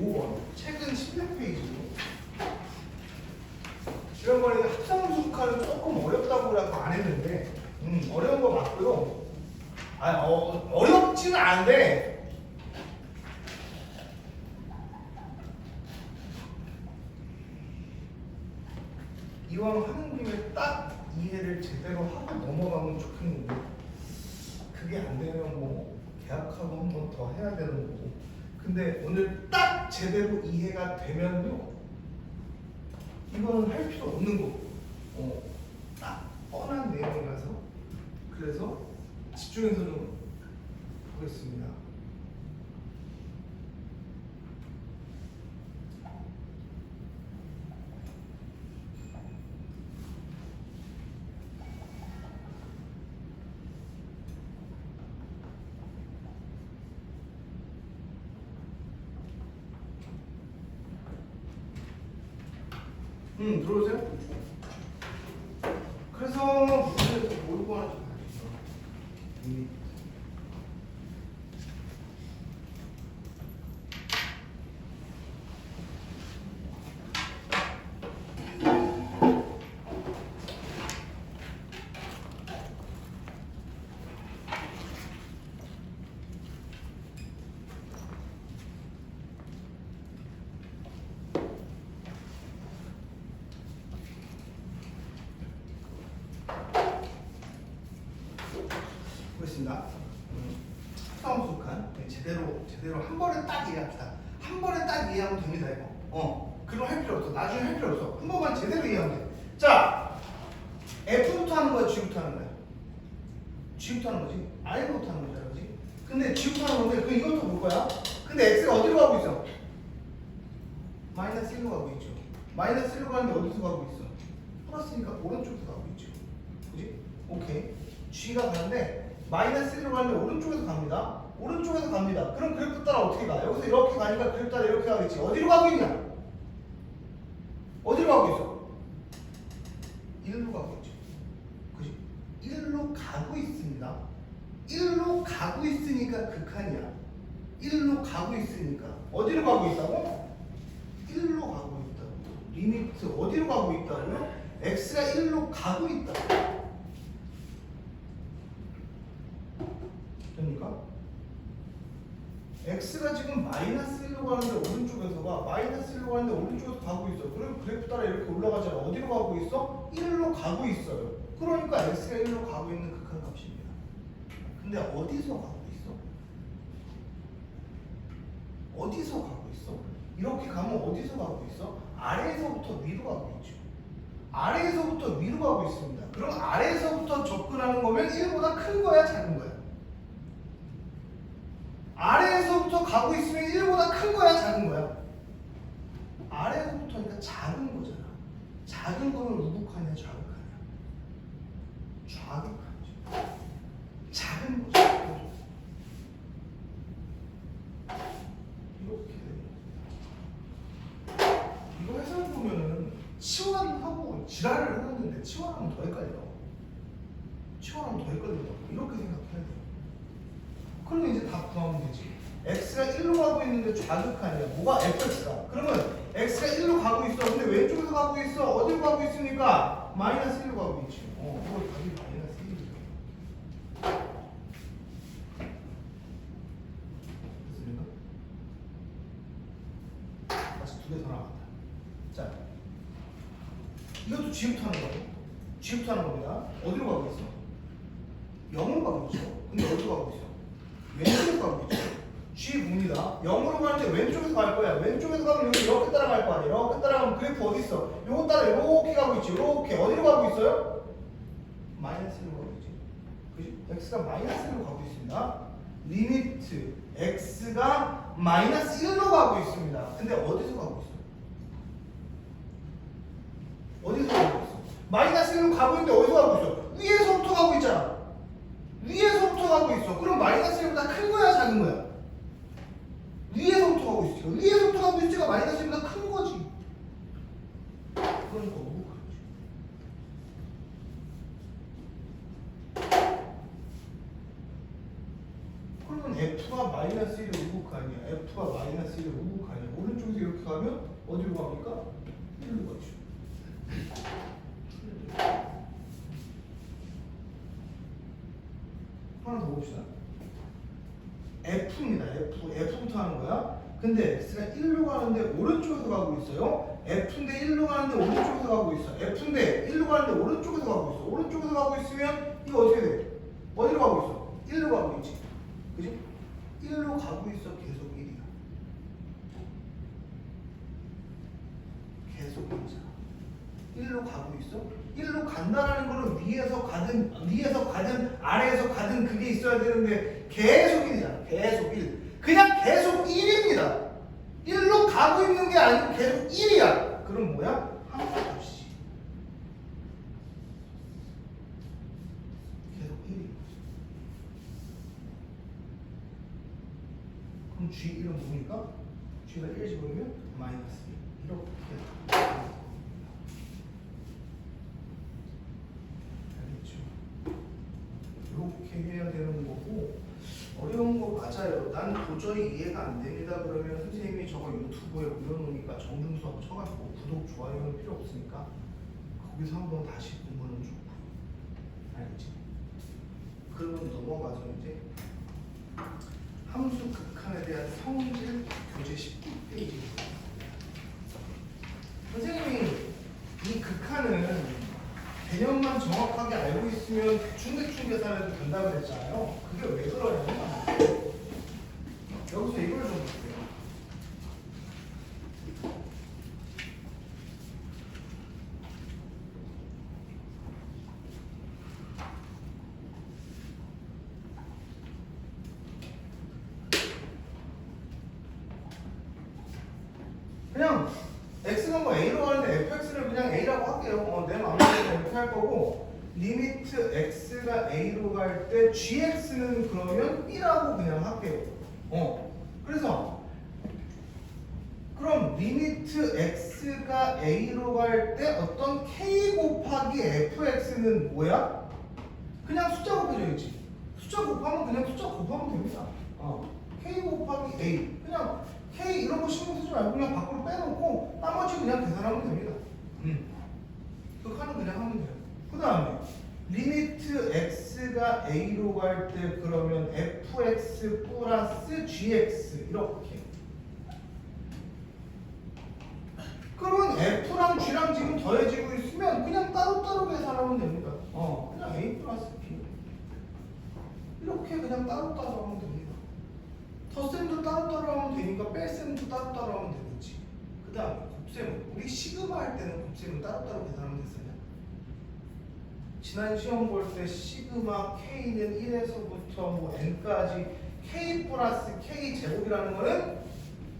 5번. 최근 16페이지로. 지난번에 합성수학은 조금 어렵다고 그래서 안 했는데, 어려운 거 맞고요. 어렵지는 않은데, 이왕 하는 김에 딱 이해를 제대로 하고 넘어가면 좋겠는데, 그게 안 되면 뭐 계약하고 한 번 더 해야 되는 거고. 근데 오늘 딱 제대로 이해가 되면요, 이거는 할 필요 없는 거고, 딱 뻔한 내용이라서. 그래서 집중해서 좀 보겠습니다. 들어오세요? 그래서 문제에서 뭘 구하는지 알겠어. 보겠습니다. 합성수학한 제대로 한 번에 딱 이해합시다. 한 번에 딱 이해하면 됩니다, 이거. 그럼 할 필요 없어. 나중에 할 필요 없어. 한 번만 제대로 이해하면 돼. 자, F부터 하는 거야, G부터 하는 거야? G부터 하는 거지. R부터 하는 거잖아, 그지? 근데 G부터 하는 건데, 그 이것도 볼 거야. 근데 X가 어디로 가고 있어? 마이너스 1로 가고 있죠. 마이너스 1로 가는데 어디서 가고 있어? 플러스니까 오른쪽에서 가고 있죠. 그지? 오케이. G가 가는데 마이너스 1로 가는데 오른쪽에서 갑니다. 오른쪽에서 갑니다. 그럼 그래프 따라 어떻게 가? 여기서 이렇게 가니까 그래프 따라 이렇게 가겠지. 어디로 가고 있냐? 어디로 가고 있어? 1로 가고 있죠. 그지? 1로 가고 있습니다. 1로 가고 있으니까 극한이야. 1로 가고 있으니까. 어디로 가고 있다고? 1로 가고 있다고. 리미트 어디로 가고 있다고요? x가 1로 가고 있다고. 됩니까? x가 지금 마이너스 1로 가는데 오른쪽에서 가. 마이너스 1로 가는데 오른쪽에서 가고 있어. 그럼 그래프 따라 이렇게 올라가잖아. 어디로 가고 있어? 1로 가고 있어요. 그러니까 x가 1로 가고 있는 극한값입니다. 근데 어디서 가고 있어? 어디서 가고 있어? 이렇게 가면 어디서 가고 있어? 아래에서부터 위로 가고 있죠. 아래에서부터 위로 가고 있습니다. 그럼 아래에서부터 접근하는 거면 1보다 큰 거야, 작은 거야? 아래에서부터 가고 있으면 1보다 큰 거야, 작은 거야? 아래에서부터니까 작은 거잖아. 작은 거는 우극하냐, 좌극하냐? 좌극하죠. 작은 거죠. 이렇게. 이거 해설 보면은 치환하고 지랄을 해놨는데 치환하면 더 헷갈려. 치환하면 더 헷갈려. 이렇게 생각해야 돼요. 그러면 이제 다 구하면 되지. x가 1로 가고 있는데 좌극하냐? 뭐가 fx가? 그러면 x가 1로 가고 있어. 근데 왼쪽에서 가고 있어. 어디로 가고 있습니까? 마이너스 1로 가고 있지. 이거 답이 마이너스 1이죠. 됐습니까? 다시 두 개 더 나왔다. 자, 이것도 G부터 하는 거예요. G부터 하는 겁니다. 어디로 가고 있어? 0으로 가고 있죠. 근데 어디로 가고 있어? 왼쪽으로 가고 있죠. G 봅니다. 0으로 가는데 왼쪽에서 갈 거야. 왼쪽에서 가면 여기 이렇게 따라갈 거 아니야. 이렇게 따라가면 그래프 어디 있어? 요거 따라 이렇게 가고 있지. 이렇게 어디로 가고 있어요? 마이너스 1로 가고 있지. 그지? x가 마이너스 1로 가고 있습니다. 리미트 x가 마이너스 1로 가고 있습니다. 근데 어디서 가고 있어? 어디서 가고 있어? 마이너스 1로 가고 있는데 어디서 가고 있어? 위에서부터 가고 있잖아. 위에서부터 가고 있어. 그럼 마이너스 1보다 큰 거야, 작은 거야? 위에서부터 가고 있지. 위에서부터 가고 있지가 마이너스 1보다 큰 거지. 그러니까 우극하지. 그러면 F가 마이너스 1의 우극한이야. F가 마이너스 1의 우극한이야. 오른쪽에서 이렇게 가면 어디로 갑니까? 1로 가죠. 하나 더 봅시다. F입니다. F부터 하는 거야. 근데 X가 1로 가는데 오른쪽에서 가고 있어요. F인데 1로 가는데 오른쪽에서 가고 있어. F인데 1로 가는데 오른쪽에서 가고 있어. 오른쪽에서 가고 있으면 이거 어떻게 돼? 어디로 가고 있어? 1로 가고 있지. 그지? 1로 가고 있어. 계속 1이야. 계속 1이잖아. 1로 가고 있어? 1로 간다라는 거는 위에서 가든 아래에서 가든 그게 있어야 되는데 계속 1이잖아. 계속 1. 그냥 계속 1입니다. 1로 가고 있는 게 아니고 계속 1이야. 그럼 뭐야? 함수값이 계속 1이야. 그럼 G1은 뭡니까? G가 1 집어넣으면 마이너스 1. 이렇게 이렇게 해야 되는 거고, 어려운 거 맞아요. 난 도저히 이해가 안 됩니다. 그러면 선생님이 저거 유튜브에 올려놓으니까 정등수하고 쳐가지고 구독, 좋아요는 필요 없으니까 거기서 한번 다시 보면 좋고. 알겠지? 그러면 넘어가서 이제 함수 극한에 대한 성질 교재 19페이지. 선생님이 이 극한은 개념만 정확하게 알고 있으면 대충 계산해도 된다고 했잖아요. 그게 왜 그러냐면 여기서 이걸 좀 볼게요. 그냥 x가 뭐 a로 가는데 fx를 그냥 a라고 할게요. 내 마음대로 이렇게 할 거고, 리미트 x가 a로 갈 때 gx는 그러면 1라고 그냥 할게요. 그래서 그럼 리미트 x가 a로 갈 때 어떤 k 곱하기 fx는 뭐야? 그냥 숫자 곱해줘야지. 숫자 곱하면 그냥 숫자 곱하면 됩니다. k 곱하기 a, 그냥 k 이런 거 신경 쓰지 말고 그냥 밖으로 빼놓고 나머지 그냥 계산하면 됩니다. 극한은 그냥 하면 돼요. 그 다음에 리미트 x가 a로 갈 때 그러면 fx 플러스 gx 이렇게. 그러면 f랑 g랑 지금 더해지고 있으면 그냥 따로따로 계산하면 됩니다. 그냥 a 플러스 b 이렇게 그냥 따로따로 하면 됩니다. 덧셈도 따로따로 하면 되니까 뺄셈도 따로따로 하면 되겠지. 그 다음에 곱셈은 우리 시그마 할 때는 곱셈은 따로따로 계산하면 됐어요. 지난 시험 볼 때 시그마 k는 1에서부터 뭐 n까지 k 플러스 k 제곱이라는 거는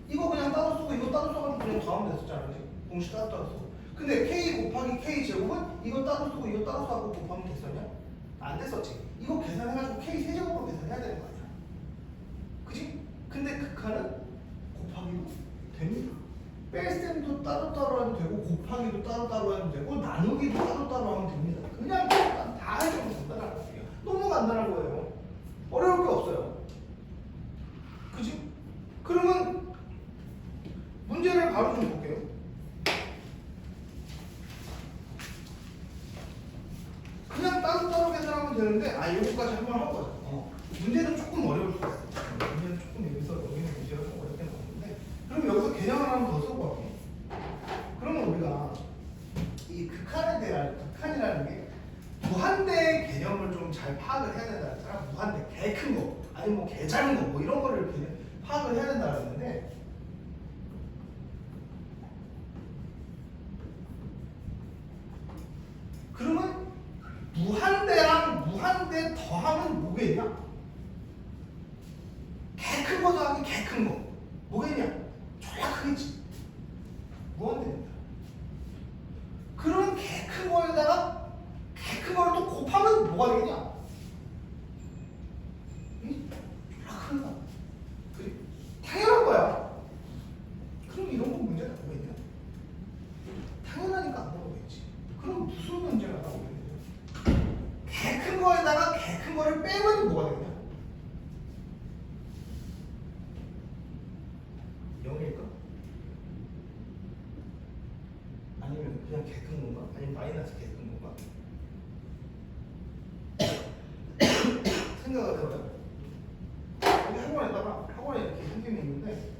이거 그냥 따로 쓰고 이거 따로 써가지고 그냥 더하면 됐었잖아. 공식 따로 쓰고. 근데 k 곱하기 k 제곱은 이거 따로 쓰고 이거 따로 써고 곱하면 됐었냐? 안 됐었지. 이거 계산해가지고 k 세제곱으로 계산해야 되는 거 아니야. 그지? 근데 극한은 곱하기도 됩니다. 뺄셈도 따로따로 해도 되고 곱하기도 따로따로 해도 되고 나누기도 따로따로 하면 됩니다. 그냥 다 해주면 간단한 거예요. 너무 간단한 거예요. 어려울 게 없어요. 그지? 그러면 문제를 바로 좀 볼게요. 그냥 따로따로 계산하면 되는데 여기까지 한번 하고 가자. 문제는 조금 어려울 수가 있어요. 문제는 조금 여기서 여기는 문제가 좀 어렵게 나오는데, 그럼 여기서 개념을 하나 더 쓰고 갈게요. 그러면 우리가 이 극한이라는 게 무한대의 개념을 좀 잘 파악을 해야 된다 했잖아. 무한대, 개 큰 거, 아니 뭐 개 작은 거, 뭐 이런 거를 이렇게 파악을 해야 된다 했는데, 그러면 무한대랑 무한대 더하면 뭐겠냐? 개 큰 거 더하기 개 큰 거 뭐겠냐? 졸라 크겠지. 무한대입니다. 그러면 개 큰 거에다가 개 큰 거를 또 곱하면 뭐가 되겠냐? 졸라 큰 거. 그래? 당연한 거야. 그럼 이런 거 문제가 뭐가 있냐? 당연하니까 안 나오겠지. 그럼 무슨 문제가 나오겠냐? 개 큰 거에다가 개 큰 거를 빼면 뭐가 되냐? 아니면 마이너스 계획 큰 건가? 생각을 해봐요. 여기 학원에다가 학원에 이렇게 생김이 있는데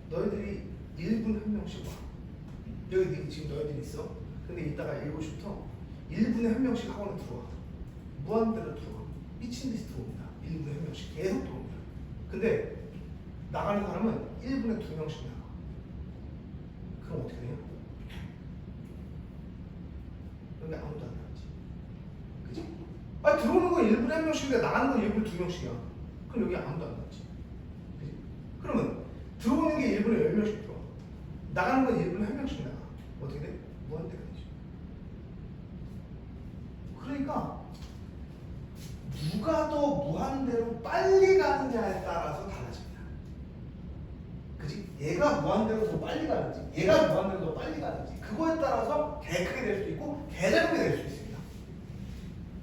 너희들이 1분 한 명씩 와. 여기 지금 너희들이 있어. 근데 이따가 7시부터 1분에 한 명씩 학원에 들어와. 무한대로 들어와. 미친 듯이 들어옵니다. 1분에 한 명씩 계속 들어옵니다. 근데 나가는 사람은 1분에 2명씩 나가. 그럼 어떻게 돼요? 여기 아무도 안 나가지. 그치? 아, 들어오는 건 1분에 한 명씩인데 나가는 건 1분에 2명씩이야. 그럼 여기 아무도 안 나가지. 그치? 그러면 들어오는 게 1분에 10명씩 들어와. 나가는 건 1분에 한 명씩 나가. 어떻게 돼? 무한대가 되죠. 그러니까 누가 더 무한대로 빨리 가느냐에 따라서 달라집니다. 그치? 얘가 무한대로 더 빨리 가는지, 얘가 무한대로 더 빨리 가는지, 그거에 따라서 개 크게 될 수도 있고 개 작게 될 수도 있습니다.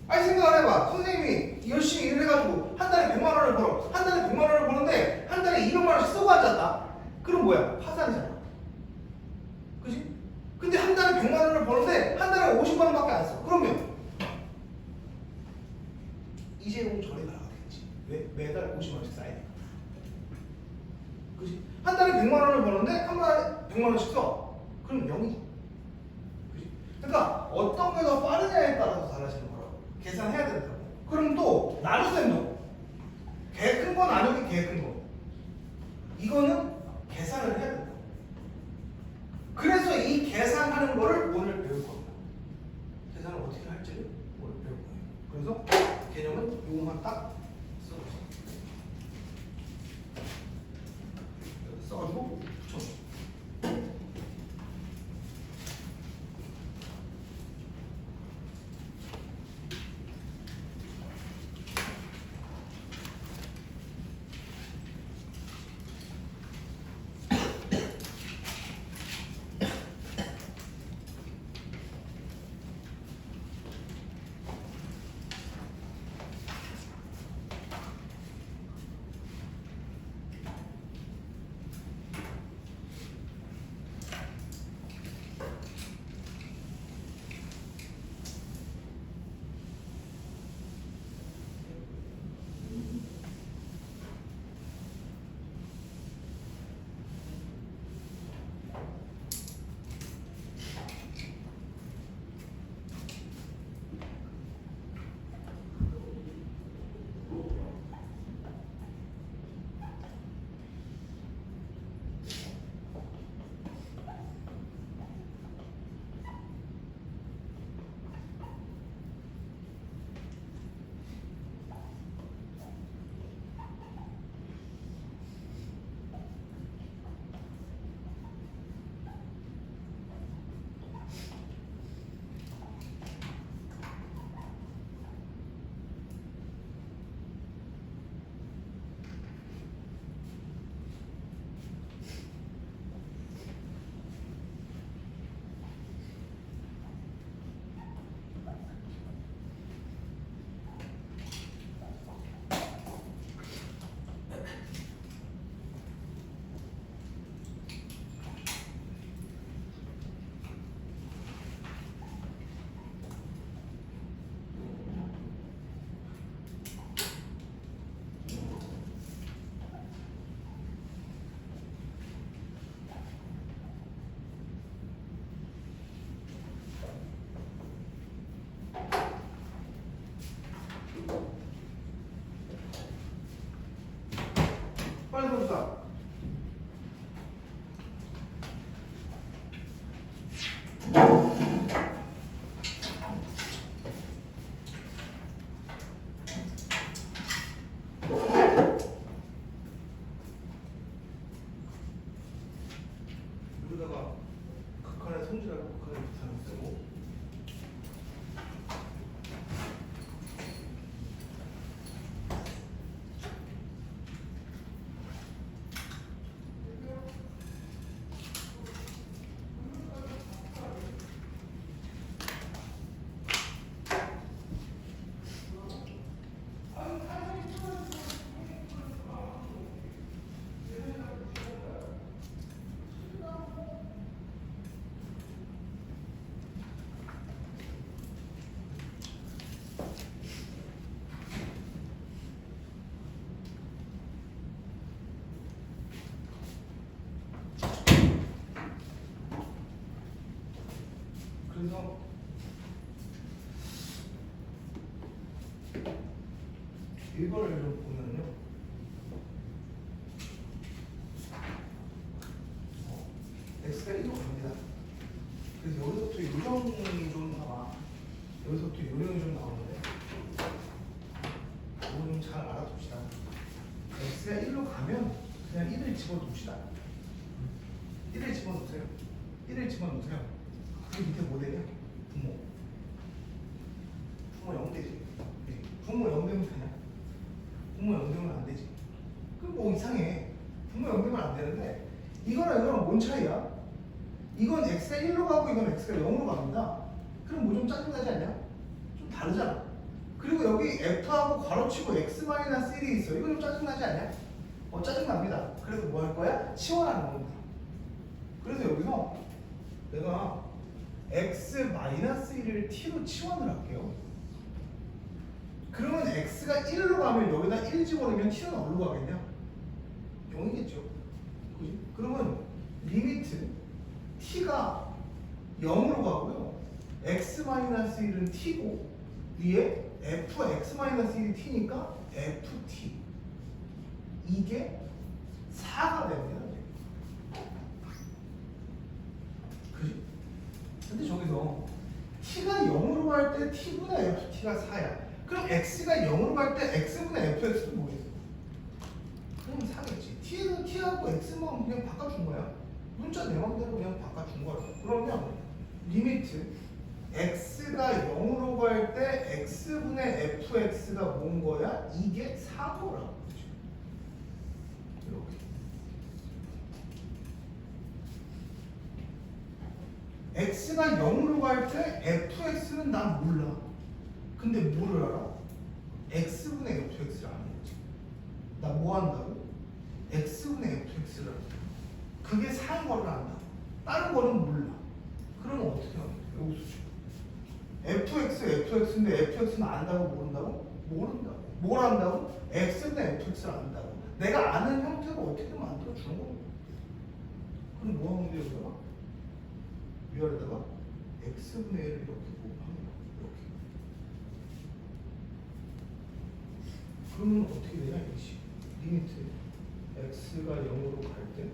아니, 생각을 해봐. 선생님이 열심히 일을 해가지고 한 달에 100만 원을 벌어. 한 달에 100만 원을 버는데 한 달에 200만 원씩 쓰고 앉았다. 그럼 뭐야? 파산이잖아. 그치? 근데 한 달에 100만 원을 버는데 한 달에 50만 원밖에 안 써. 그러면 이재용 전에 나가야 되겠지. 왜? 매달 50만 원씩 쌓야 되니까. 그치? 한 달에 100만 원을 버는데 한 달에 100만 원씩 써. 그럼 0이지. 그치? 그러니까 어떤 게 더 빠르냐에 따라서 달라지는 거라고. 계산해야 된다고. 그럼 또 나눗셈도 개 큰 거 나누기 개 큰 거. 이거는 계산을 해야 된다. 그래서 이 계산하는 거를 오늘 배울 겁니다. 계산을 어떻게 할지를 오늘 배울 거예요. 그래서 개념은 요것만 딱 써주세요. 여기 써가지고 붙여줘. 빨리 봅시다. 여기다가 극한의 성질하고 극한의 부산을 쓰고 가면 그냥 1을 집어둡시다. 1을 집어넣으세요. 1을 집어넣으세요. 그 밑에 뭐 되냐? 분모. 분모 0 되지. 분모 0 되면 되냐? 분모 0 되면 안 되지. 그럼 뭐 이상해. 분모 0 되면 안 되는데 이거랑 이거랑 뭔 차이야? 이건 x가 1로 가고 이건 x가 0으로 갑니다. 그럼 뭐 좀 짜증나지 않냐? 좀 다르잖아. 그리고 여기 f하고 괄호치고 x-1이 있어. 이거 좀 짜증나지 않냐? 짜증납니다. 그래서 뭐 할 거야? 치워라는 겁니다. 그래서 여기서 내가 x-1을 t로 치환을 할게요. 그러면 x가 1로 가면 여기다 1 집어넣으면 t는 어디로 가겠냐? 0이겠죠. 그지? 그러면 리미트 t가 0으로 가고요. x-1은 t고 위에 fx-1이 t니까 ft 이게 4가 됩니다. 그지? 근데 저기서 t가 0으로 갈 때 t분의 ft가 4야. 그럼 x가 0으로 갈 때 x분의 fx도 뭐겠어? 그럼 4겠지. t하고 x만 그냥 바꿔준 거야. 문자 내 맘대로 그냥 바꿔준 거야. 그러면 리미트 x가 0으로 갈 때 x분의 fx가 뭔 거야? 이게 4 거라고. 이렇게. x가 0으로 갈 때 fx는 난 몰라. 근데 뭐를 알아? x분의 fx를 아는 거지. 나 뭐 한다고? x분의 fx를 알아. 그게 4인 거를 안다. 다른 거는 몰라. 그러면 어떻게 하냐? 여기서 fx인데 fx는 안다고 모른다고? 모른다고. 뭘 안다고? x분의 fx를 안다고. 내가 아는 형태로 어떻게든 만들어 주는 거야. 그럼 뭐 하면 돼? 여기다가 위아래다가 x분의 1을 이렇게 곱합니다. 이렇게. 그러면 어떻게 되냐? 이것이 리미트 x가 0으로 갈 때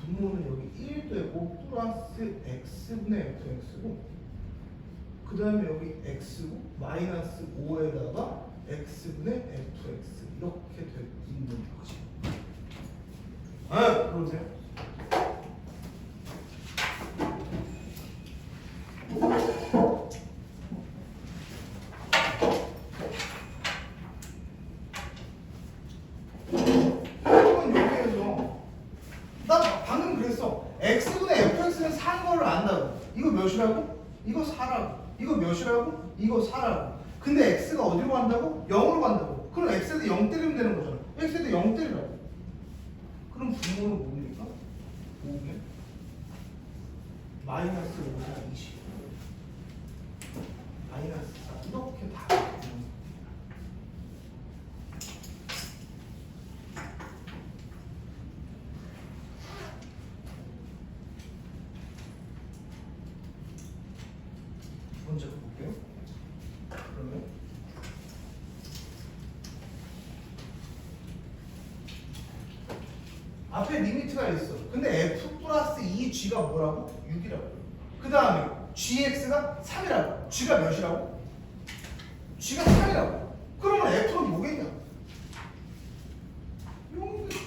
분모는 여기 1 되고 플러스 x분의 fx고 그 다음에 여기 x고 마이너스 5에다가 x분의 fx 이렇게 돼 있는 거지. 아, 그러세요? 그러면 여기에서 나 방금 그랬어. x분의 fx는 4인 거를 안다고. 이거 몇이라고? 이거 4라고. 이거 몇이라고? 이거 4라고. 근데 x가 어디로 간다고? 0으로 간다고. 그럼 x에다 0 때리면 되는 거잖아. x에다 0 때리라고. 그럼 분모는 뭡니까? 5면 마이너스 5가 20. 마이너스 4. 이렇게 다 되는 거야. 두 번째 거 볼게요. 그러면 앞에 리미트가 있어. 근데 f 플러스 2g가 뭐라고? 6이라고. 그 다음에 gx가 3이라고. g가 몇이라고? g가 3이라고. 그러면 f는 뭐겠냐? 0이겠지.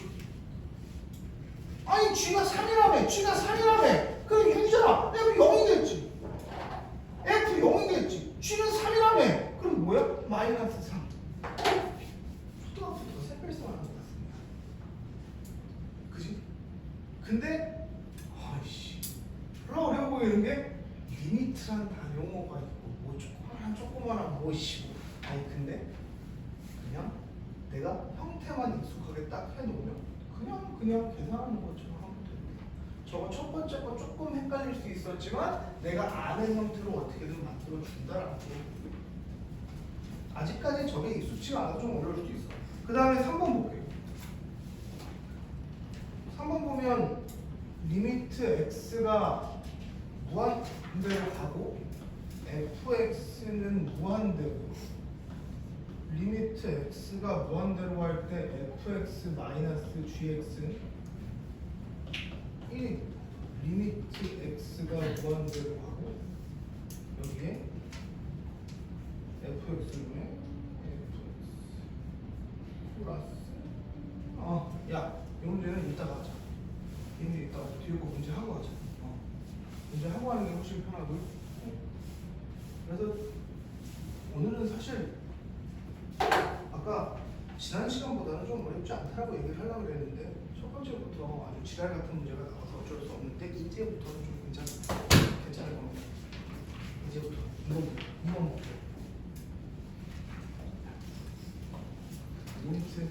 아니 g가 3이라며. g가 3이라며. 그럼 6이잖아. f 0이겠지. f 0이겠지. g는 3이라며. 그럼 뭐야? 마이너스 3. 초등학교부터 색깔성하는 것 같습니다. 그지? 근데 아이씨 별로 어려워 보이는 게 리미트란 다 용어가 있고 뭐 조그만한 뭐시고 아니 근데 그냥 내가 형태만 익숙하게 딱 해놓으면 그냥 계산하는 것처럼 하면 됩니다. 저거 첫 번째 거 조금 헷갈릴 수 있었지만 내가 아는 형태로 어떻게든 만들어 준다라고. 아직까지 저게 익숙치가 않아서 좀 어려울 수도 있어. 그 다음에 3번 볼게요. 3번 보면 리미트 x가 무한대로 가고 fx는 무한대로 리미트 x가 무한대로 할 때 fx 마이너스 gx는 1입니다. 리미트 x가 무한대로 가고 여기에 fx분의 fx 플러스 야, 이 문제는 이따가 하자. 이 문제 이따가 뒤에 거 문제 하고 하자. 문제 하고 하는 게 훨씬 편하고요. 그래서 오늘은 사실 아까 지난 시간보다는 좀 어렵지 않다고 얘기를 하려고 그랬는데 첫 번째부터 아주 지랄 같은 문제가 나와서 어쩔 수 없는데 이제부터는 좀 괜찮을 겁니다. 이제부터 이번 목표. 리미트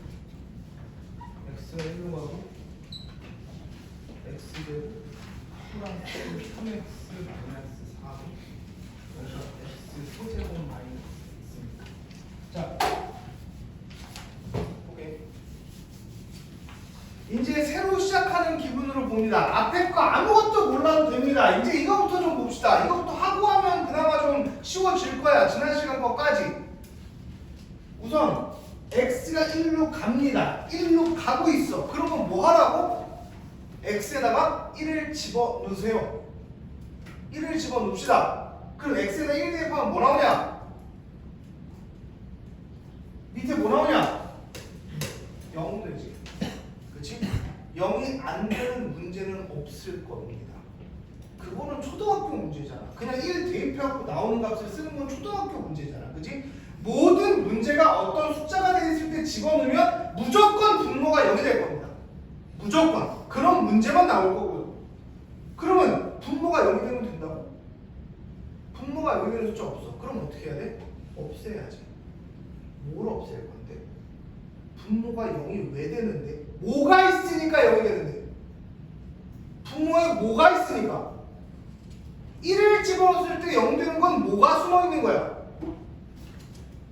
x가 1로 가고 x제곱 플러스 3x 마이너스 4고 그래서 x 소제곱 마이너스 있습니다. 자, 오케이. 이제 새로 시작하는 기분으로 봅니다. 앞에 거 아무것도 몰라도 됩니다. 이제 이거부터 좀 봅시다. 이거부터 하고 하면 그나마 좀 쉬워질 거야. 지난 시간 거까지. 우선 x가 1로 갑니다. 1로 가고 있어. 그러면 뭐 하라고? x에다가 1을 집어넣으세요. 1을 집어넣읍시다. 그럼 x에다 1 대입하면 뭐 나오냐? 밑에 뭐 나오냐? 0 되지. 그치? 0이 안 되는 문제는 없을 겁니다. 그거는 초등학교 문제잖아. 그냥 1 대입해갖고 나오는 값을 쓰는 건 초등학교 문제잖아. 그치? 모든 문제가 어떤 숫자가 되어 있을 때 집어넣으면 무조건 분모가 0이 될 겁니다. 무조건. 그런 문제만 나올 거고요. 그러면 분모가 0이 되면 된다고? 분모가 0이 되는 숫자 없어. 그럼 어떻게 해야 돼? 없애야지. 뭘 없앨 건데? 분모가 0이 왜 되는데? 뭐가 있으니까 0이 되는데? 분모에 뭐가 있으니까? 1을 집어넣었을 때 0 되는 건 뭐가 숨어 있는 거야?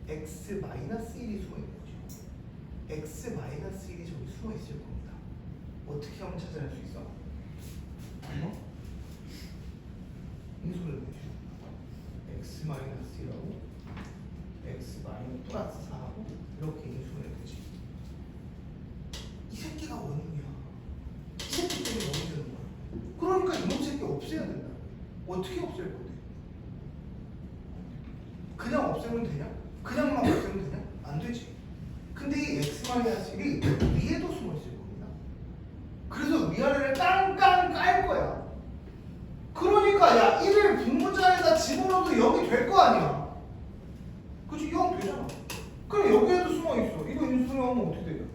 x-1이 숨어 있는 거죠. x-1이 저기 숨어 있을 겁니다. 어떻게 하면 찾아낼 수 있어? 인수를 내주죠. x-1하고 x 플러스 4하고 이렇게 인수를 내주지. 이 새끼가 원인이야. 이 새끼 때문에 원이 되는 거야. 그러니까 이놈 새끼 없애야 된다. 어떻게 없앨 건데? 그냥 없애면 되냐? 그냥만 없애면 되냐? 안 되지. 근데 이 x-1이 위에도 숨어 있을 겁니다. 그래서 위아래를 깡깡 깔 거야. 그러니까 야 1을 분모자에다 집어넣어도 0이 될 거 아니야. 그치? 0 되잖아. 그럼 여기에도 숨어 있어. 이거 인수하면 어떻게 돼요?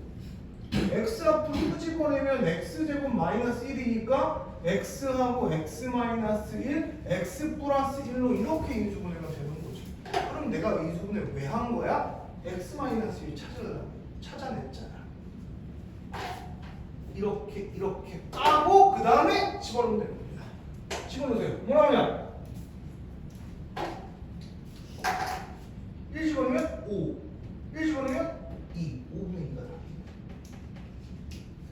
x 앞으로 끄집어내면 x제곱 마이너스 1이니까 x하고 x 마이너스 1, x 플러스 1로 이렇게 인수분해가 되는 거지. 그럼 내가 인수분해 왜 한 거야? x 마이너스 1 찾으려고 찾아냈잖아. 이렇게 까고 그 다음에 집어넣으면 되는 겁니다. 집어넣으세요. 뭐 나오냐? 1 집어넣으면 5, 1 집어넣으면 2, 5분의 2가 다.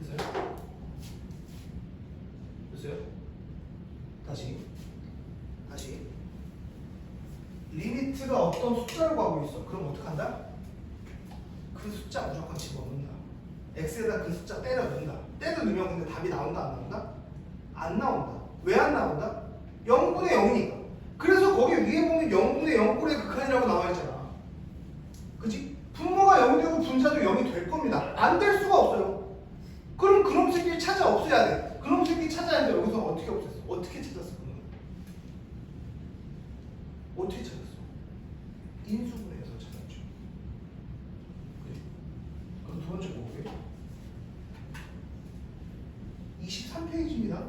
됐어요? 됐어요? 다시 리미트가 어떤 숫자로 가고 있어. 그럼 어떡한다? 그 숫자 무조건 집어넣는다. x에다 그 숫자 때려 넣는다. 때려 넣으면 근데 답이 나온다 안 나온다? 안 나온다. 왜 안 나온다? 0분의 0이니까. 그래서 거기 위에 보면 0분의 0꼴의 극한이라고 나와 있잖아. 그치? 분모가 0이 되고 분자도 0이 될 겁니다. 안 될 수가 없어요. 그럼 그놈 새끼를 찾아 없애야 돼. 그놈 새끼 찾아야 돼. 여기서 어떻게 없앴어? 어떻게 찾았어? 그놈? 어떻게 찾았어? 인수분해해서 찾았죠. 그래. 그럼 두 번째 볼게요. 23페이지입니다.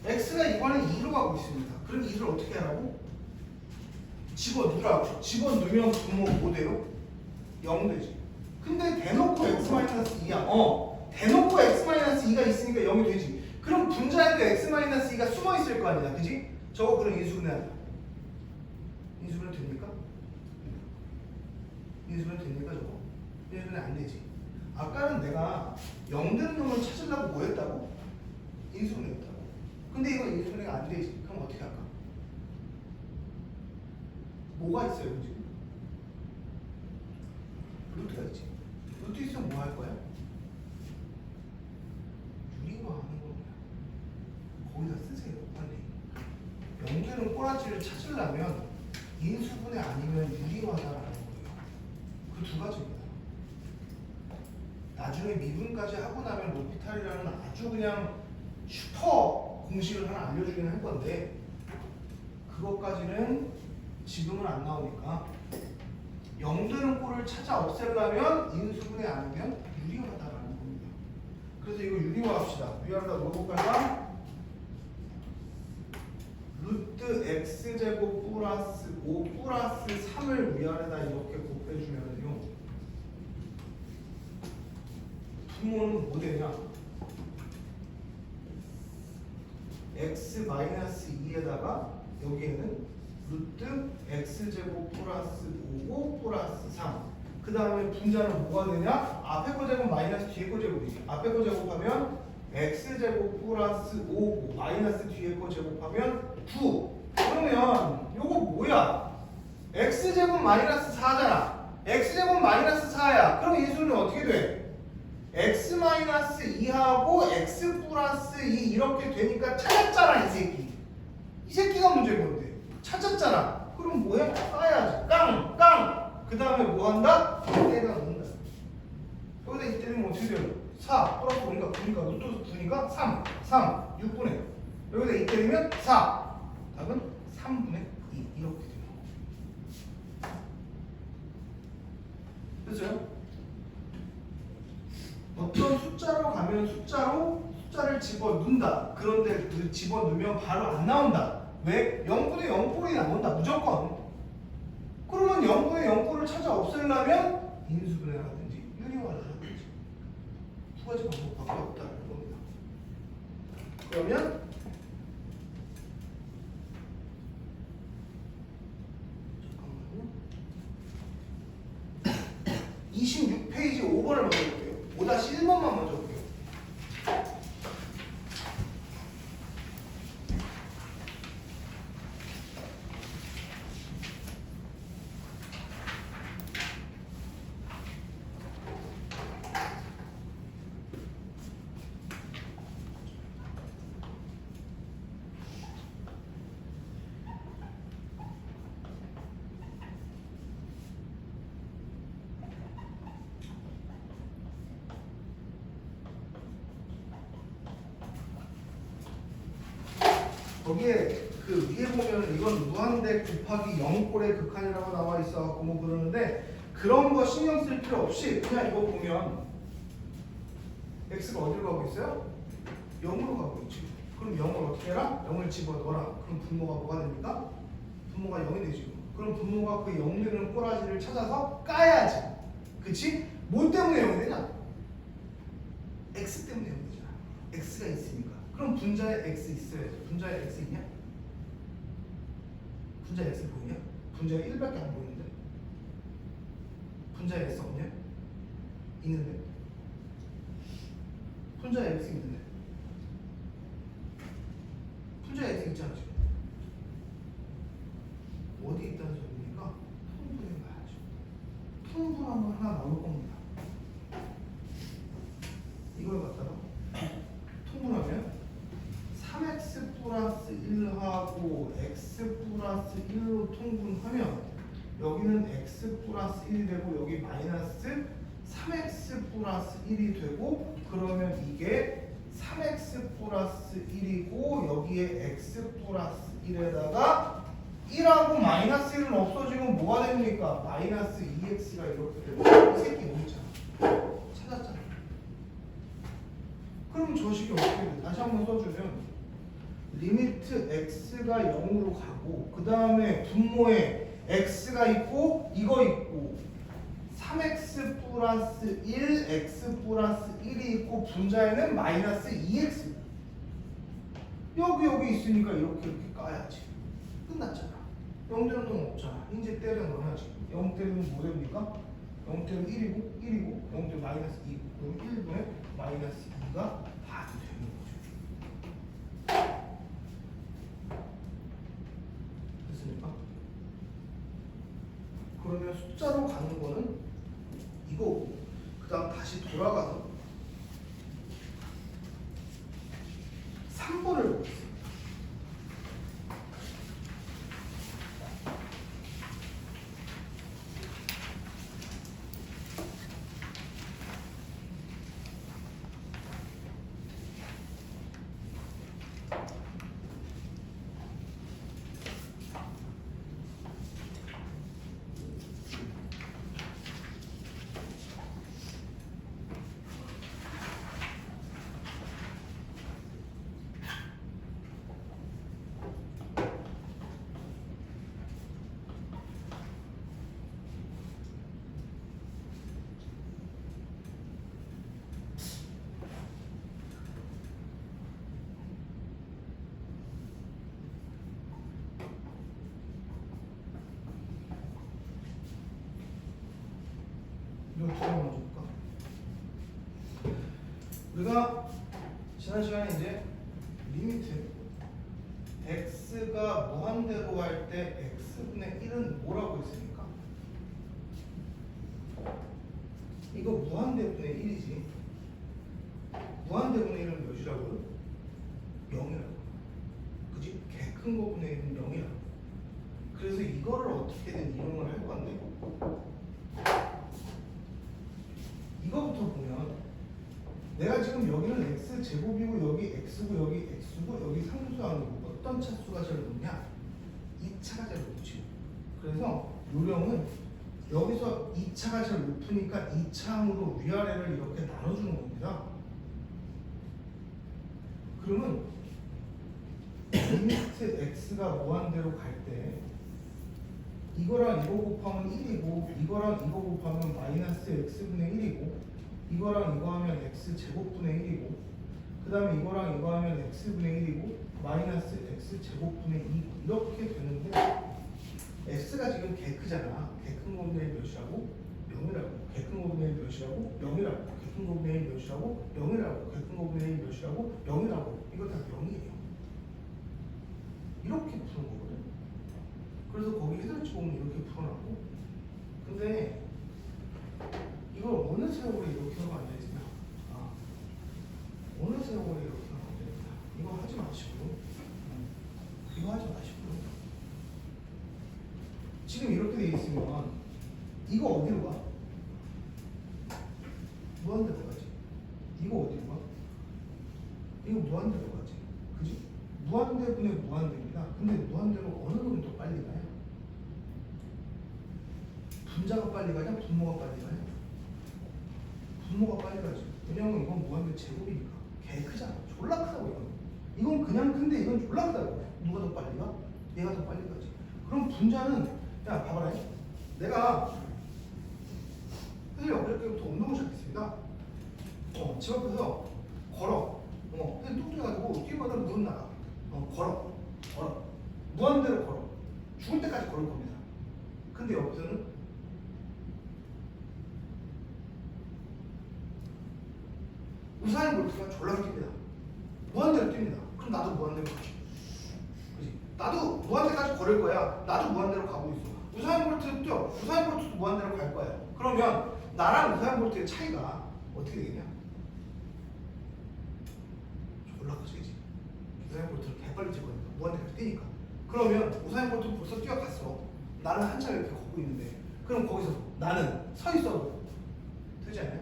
x가 이번엔 2로 가고 있습니다. 그럼 2를 어떻게 하라고? 집어넣으라고. 집어넣으면 분모 5대로 0 되지. 근데 대놓고 x-2야. 대놓고 x-2가 있으니까 0이 되지. 그럼 분자에도 x-2가 숨어 있을 거 아니야. 그지? 저거 그럼 인수분해 하자. 인수분해 됩니까? 인수분해 됩니까 저거? 인수분해 안 되지. 아까는 내가 0 되는 놈을 찾으려고 뭐 했다고? 인수분해 했다고. 근데 이거 인수분해가 안 되지. 그럼 어떻게 할까? 뭐가 있어요 지금? 루트가 있지. 붙어 있으면 뭐 할 거야? 유리화하는 겁니다. 거기다 쓰세요, 빨리. 영되는 꼬라지를 찾으려면 인수분해 아니면 유리화다라는 거예요. 그 두 가지입니다. 나중에 미분까지 하고 나면 로피탈이라는 아주 그냥 슈퍼 공식을 하나 알려주긴 할 건데 그것까지는 지금은 안 나오니까 영되는 꼴을 찾아 없애려면 인수분해 아니면 유리화다라는 겁니다. 그래서 이거 유리화합시다. 위아래다 넣어볼까요? 루트 x제곱 플러스 5 플러스 3을 위아래다 이렇게 곱해주면요 분모는 뭐 되냐? x 마이너스 2에다가 여기에는 루트 x제곱 플러스 5 플러스 3. 그 다음에 분자는 뭐가 되냐? 앞에 거 제곱 마이너스 뒤에 거 제곱이지. 앞에 거 제곱하면 x제곱 플러스 5 마이너스 뒤에 거 제곱하면 9. 그러면 요거 뭐야? x제곱 마이너스 4잖아. x제곱 마이너스 4야. 그럼 인수는 어떻게 돼? x 마이너스 2하고 x 플러스 2 이렇게 되니까 찾았잖아 이 새끼. 이 새끼가 문제인 건데 찾았잖아. 그럼 뭐해? 까야지. 깡. 그 다음에 뭐 한다? 이때에다 넣는다. 여기다 이 때리면 어떻게 돼요? 4 플러스 5니까 9니까 루트 9니까 3 6분의 여기다 이 때리면 4 답은 3분의 2 이렇게 돼요. 됐어요? 어떤 숫자로 가면 숫자를 집어넣는다. 그런데 그 집어넣으면 바로 안 나온다. 왜? 0분의 0꼴이 나온다. 무조건. 그러면 0분의 0꼴을 찾아 없애려면 인수분해를 하든지 유리화를 하든지 두 가지 방법밖에 없다는 겁니다. 그러면 26페이지 5번을 먼저 볼게요. 5-1번만 먼저 볼게요. 거기에 그 위에 보면 이건 무한대 곱하기 0꼴의 극한이라고 나와 있어갖고 뭐 그러는데 그런 거 신경 쓸 필요 없이 그냥 이거 보면 x가 어디로 가고 있어요? 0으로 가고 있지. 그럼 0을 어떻게 해라? 0을 집어넣어라. 그럼 분모가 뭐가 됩니까? 분모가 0이 되지. 그럼 분모가 그 0 되는 꼬라지를 찾아서 까야지. 그치? 뭐 때문에 0이 되냐? x 때문에 0이 되잖아. x가 있으니까. 그럼 분자에 x 있어야죠. 분자에 x 있냐? 분자에 x 보이냐? 분자에 1밖에 안 보이는데? 분자에 x 없냐? 있는데? 분자에 x 있는데? 분자에 x 있잖아 지금. 어디 있다는 소리입니까? 통분해 봐야죠. 통분한 거 하나 나올 겁니다. 이걸 갖다가 통분하면 3x 플러스 1하고 x 플러스 1로 통분하면 여기는 x 플러스 1이 되고 여기 마이너스 3x 플러스 1이 되고 그러면 이게 3x 플러스 1이고 여기에 x 플러스 1에다가 1하고 마이너스 1은 없어지면 뭐가 됩니까? 마이너스 2x가 이렇게 되고 이 새끼 여기 있잖아. 찾았잖아. 그럼 저 식이 어떻게 돼? 다시 한번 써주면 리미트 x가 0으로 가고 그 다음에 분모에 x가 있고 이거 있고 3x 플러스 1 x 플러스 1이 있고 분자에는 마이너스 2x 여기 있으니까 이렇게 까야지. 끝났잖아. 0 되는 돈 없잖아. 이제 때려 넣어야지. 0 때리면 뭐 됩니까? 0 때리면 1이고 0 때리면 마이너스 2고 그럼 1분의 마이너스 2가 답이 되는 거죠. 됐습니까? 그러면 숫자로 가는 거는 이거고 그 다음 다시 돌아가서 3번을 보겠습니다. 이거 두 개 먼저 볼까? 우리가 지난 시간에 이제 리미트 x가 무한대로 할 때 x분의 1은 뭐라고 했습니까? 이거 무한대분의 1이지. 무한대분의 1은 몇이라고요? 0이라고. 그지? 개 큰 거분의 1은 0이라고. 그래서 이거를 어떻게든 이용을 할 건데 이거부터 보면 내가 지금 여기는 x 제곱이고 여기 x고 여기 x고 여기 상수항이고 어떤 차수가 제일 높냐? 2차가 제일 높지. 그래서 요령은 여기서 2차가 제일 높으니까 2차항으로 위아래를 이렇게 나눠주는 겁니다. 그러면 리미트 x가 무한대로 갈 때 이거랑 이거 곱하면 1이고 이거랑 이거 곱하면 마이너스 x분의 1이고 이거랑 이거 하면 x 제곱분의 1이고 그 다음에 이거랑 이거 하면 x분의 1이고 마이너스 x 제곱분의 2 이렇게 되는데 x가 지금 개 크잖아. 개 큰 거분의 1 몇이라고? 0이라고. 개 큰 거분의 1 몇이라고? 0이라고. 개 큰 거분의 1 몇이라고? 0이라고. 개 큰 거분의 1 몇이라고? 0이라고. 이거 다 0이에요. 이렇게 푸는 거거든. 그래서 거기 해설지 보면 이렇게 풀어놨고 근데 이걸 어느 세월에 이렇게 하면 안 되냐? 어느 세월에 이렇게 하면 안 되냐? 이거 하지 마시고 이거 하지 마시고 지금 이렇게 돼 있으면 이거 어디로 가? 무한대로 가지. 이거 어디로 가? 이거 무한대로 가지. 그지? 무한대분의 무한대입니다. 근데 무한대로 어느 놈이 더 빨리 가요? 분자가 빨리 가냐? 분모가 빨리 가냐? 분모가 빨리 가지. 왜냐면 이건 무한대 제곱이니까. 개 크잖아. 졸라 크다고 이건. 이건 그냥 큰데 이건 졸라 크다고. 누가 더 빨리 가? 얘가 더 빨리 가지. 그럼 분자는 야 봐봐라. 내가 선생님 어저께부터 운동을 시작했습니다. 집 앞에서 걸어. 선생님 뚱뚱해가지고 뛰어가다 문 나가. 걸어. 무한대로 걸어. 죽을 때까지 걸을 겁니다. 근데 여기서는 우사인 볼트가 졸라 뜁니다. 무한대로 뜁니다. 그럼 나도 무한대로 가지. 그지? 나도 무한대까지 걸을 거야. 나도 무한대로 가고 있어. 우사인 볼트도 뛰어. 우사인 볼트도 무한대로 갈 거야. 그러면 나랑 우사인 볼트의 차이가 어떻게 되겠냐? 졸라 커지지. 우사인 볼트는 개빨리 뛸 거니까. 무한대까지 뛰니까. 그러면 우사인 볼트는 벌써 뛰어갔어. 나는 한참 이렇게 걷고 있는데 그럼 거기서 나는 서 있어도 되지 않아요?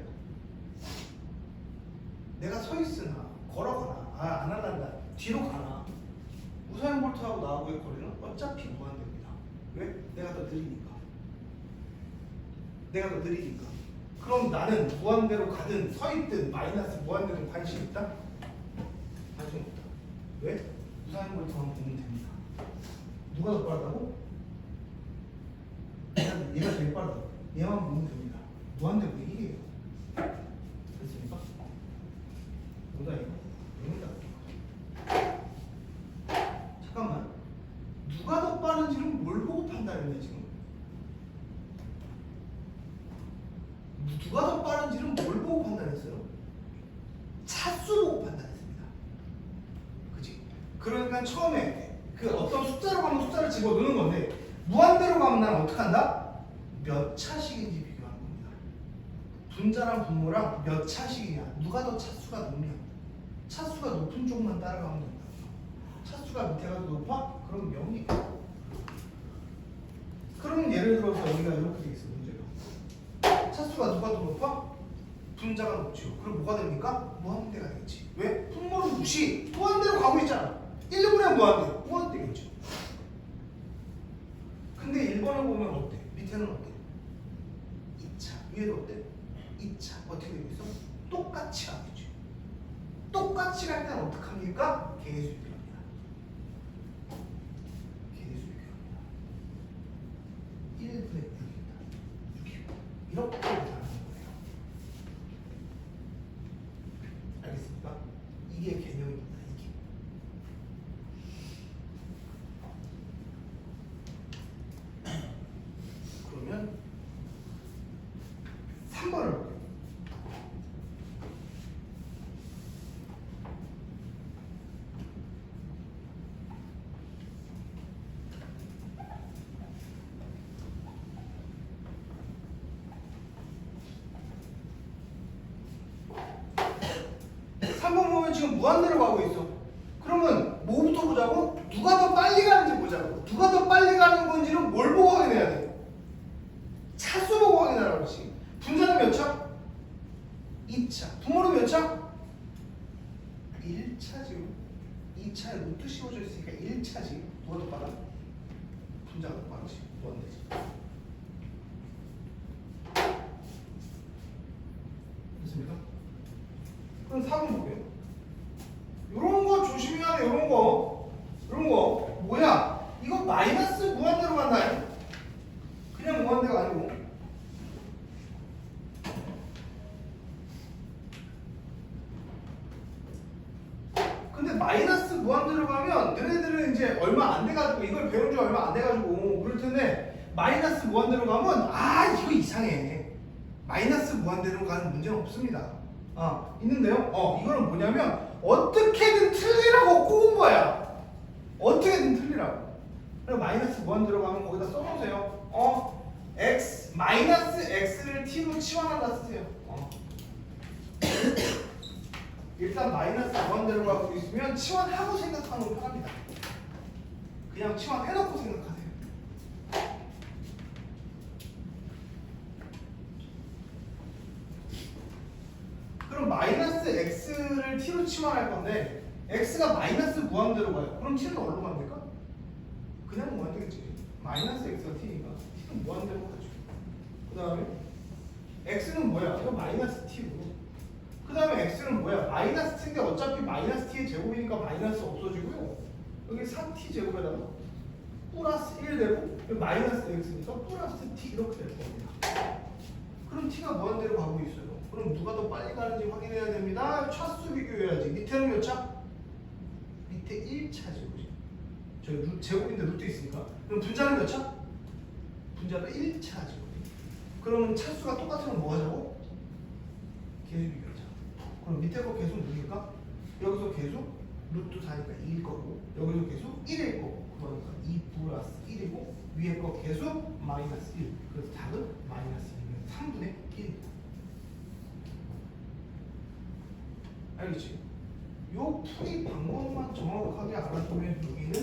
내가 서 있으나 걸어가나 안 할란다 뒤로 가나 우사인 볼트하고 나하고의 거리는 어차피 무한대입니다. 왜? 내가 더 느리니까. 그럼 나는 무한대로 가든 서 있든 마이너스 무한대로 관심 있다? 관심 없다. 왜? 우사인 볼트만 보면 됩니다. 누가 더 빠르다고? 얘가 제일 빠르다. 얘만 보면 됩니다. 무한대로 1이에요. 됐습니까? 뭐다 이거? 여기다. 잠깐만. 누가 더 빠른지는 뭘 보고 판단했냐 지금? 누가 더 빠른지는 뭘 보고 판단했어요? 차수 보고 판단했습니다. 그치? 그러니까 처음에 그 어떤 숫자로 가면 숫자를 집어넣는 건데 무한대로 가면 난 어떡한다? 몇 차씩인지 비교하는 겁니다. 분자랑 분모랑 몇 차식이냐, 누가 더 차수가 높냐. 차수가 높은 쪽만 따라가면 된다. 차수가 밑에가 더 높아? 그럼 0이야. 그러면 예를 들어서 여기가 이렇게 돼 있어, 문제가. 차수가 누가 더 높아? 분자가 높죠. 그럼 뭐가 됩니까? 무한대가 되겠지. 왜? 분모는 무시. 무한대로 가고 있잖아. 1번에 무한대. 무한대겠죠. 근데 1번을 보면 어때? 밑에는 어때? 2차. 위에도 어때? 2차. 어떻게 되고 있어? 똑같이 가겠죠. 똑같이 갈 때는 어떡합니까? 계수율 합니다. 계수율 합니다. 1분의 6입니다. 6이고. 이렇게 계산하는 거예요. 알겠습니까? 이게 개념입니다. 이게. 그러면 3번을 볼게요. 지금 무한대로 가고 있어. 그러면 뭐부터 보자고? 누가 더 빨리 가는지 보자고. 누가 더 빨리 가는 건지는 뭘 보고 확인해야 돼? 차수 보고 확인하라고 그러지. 분자는 몇 차? 2차. 분모는 몇 차? 1차지. 2차에 루트 씌워져 있으니까 1차지. 누가 더 빨라? 분자가 더 빠르지. 무한대지. 됐습니까? 그럼 4번 볼게요. 요런 거 조심해야 돼. 요런 거 뭐야? 이거 마이너스 무한대로 간다. 그냥 무한대가 아니고. 근데 마이너스 무한대로 가면 너네들은 이제 얼마 안 돼가지고 이걸 배운 지 얼마 안 돼가지고 그럴 텐데 마이너스 무한대로 가면 이거 이상해. 마이너스 무한대로 가는 문제는 없습니다. 있는데요. 이거는 뭐냐면 어떻게든 틀리라고 꼬은 거야. 어떻게든 틀리라고. 그럼 마이너스 무한대로 가면 거기다 써놓으세요. x 마이너스 x를 t로 치환한다 쓰세요. 일단 마이너스 무한대로 가고 있으면 치환하고 생각하면 편합니다. 그냥 치환해놓고 생각하세요. 그럼 마이너스 x를 t로 치환할 건데 x가 마이너스 무한대로 가요. 그럼 t는 어디로 갑니까? 그냥 무한대겠지. 마이너스 x가 t니까 t는 무한대로 가죠. 그 다음에 x는 뭐야? 이거 마이너스 t고. 그 다음에 x는 뭐야? 마이너스 t인데 어차피 마이너스 t의 제곱이니까 마이너스 없어지고요. 여기 3t 제곱에다가 플러스 1 되고 마이너스 x니까 플러스 t 이렇게 될 겁니다. 그럼 t가 무한대로 가고 있어요. 그럼 누가 더 빨리 가는지 확인해야 됩니다. 차수 비교해야지. 밑에는 몇 차? 밑에 1차 제곱이지. 저기 제곱인데 루트 있으니까. 그럼 분자는 몇 차? 분자가 1차 제곱이. 그러면 차수가 똑같으면 뭐 하자고? 계수 비교하자. 그럼 밑에 거 계수 누구니까? 여기서 계수 루트 4니까 2일 거고 여기서 계수 1일 거고 그러니까 2 플러스 1이고 위에 거 계수 마이너스 1. 그래서 답은 마이너스 1이면 3분의 1입니다. 알겠지? 요 풀이 방법만 정확하게 알아두면 여기는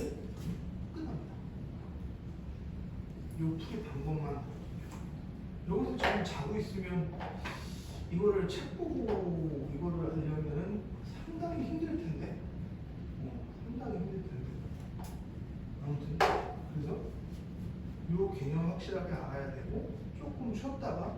끝납니다. 요 풀이 방법만 여기서 지금 자고 있으면 이거를 책 보고 이거를 하려면은 상당히 힘들 텐데 상당히 힘들 텐데 아무튼 그래서 요 개념 확실하게 알아야 되고 조금 쉬었다가